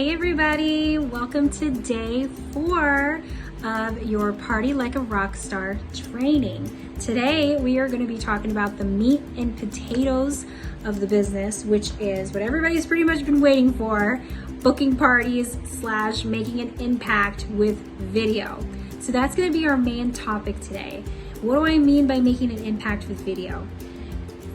Hey everybody, welcome to day 4 of your Party Like a Rockstar training. Today we are going to be talking about the meat and potatoes of the business, which is what everybody's pretty much been waiting for, booking parties / making an impact with video. So that's going to be our main topic today. What do I mean by making an impact with video?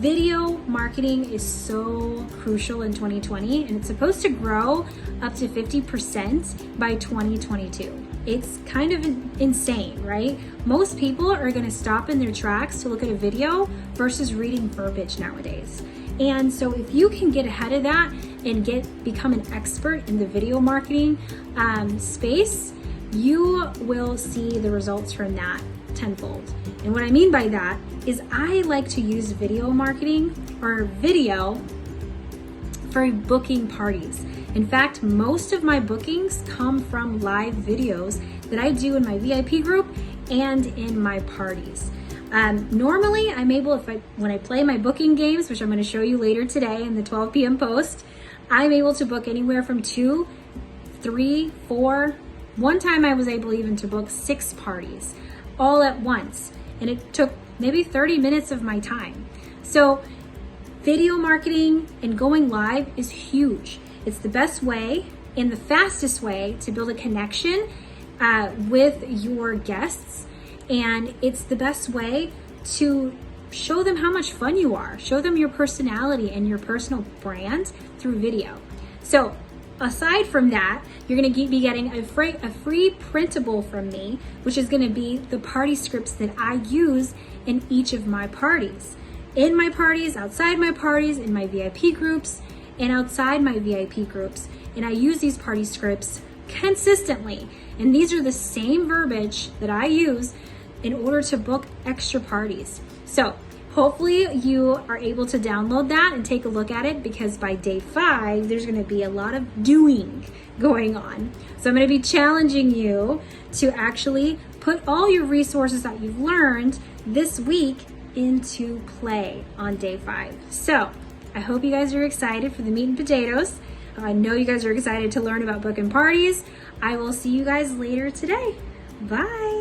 Video marketing is so crucial in 2020, and it's supposed to grow up to 50% by 2022. It's kind of insane, right? Most people are going to stop in their tracks to look at a video versus reading verbiage nowadays. And so if you can get ahead of that and become an expert in the video marketing space, you will see the results from that tenfold. And what I mean by that is I like to use video marketing or video for booking parties. In fact, most of my bookings come from live videos that I do in my VIP group and in my parties. Normally, I'm able, when I play my booking games, which I'm going to show you later today in the 12 p.m. post, I'm able to book anywhere from 2, 3, 4. One time I was able even to book 6 parties all at once, and it took maybe 30 minutes of my time. So video marketing and going live is huge. It's the best way and the fastest way to build a connection with your guests, and it's the best way to show them how much fun you are, show them your personality and your personal brand through video. So aside from that, you're going to be getting a free printable from me, which is going to be the party scripts that I use in each of my parties. In my parties, outside my parties, in my VIP groups, and outside my VIP groups. And I use these party scripts consistently. And these are the same verbiage that I use in order to book extra parties. So hopefully you are able to download that and take a look at it, because by day 5, there's going to be a lot of doing going on. So I'm going to be challenging you to actually put all your resources that you've learned this week into play on day 5. So I hope you guys are excited for the meat and potatoes. I know you guys are excited to learn about booking parties. I will see you guys later today. Bye.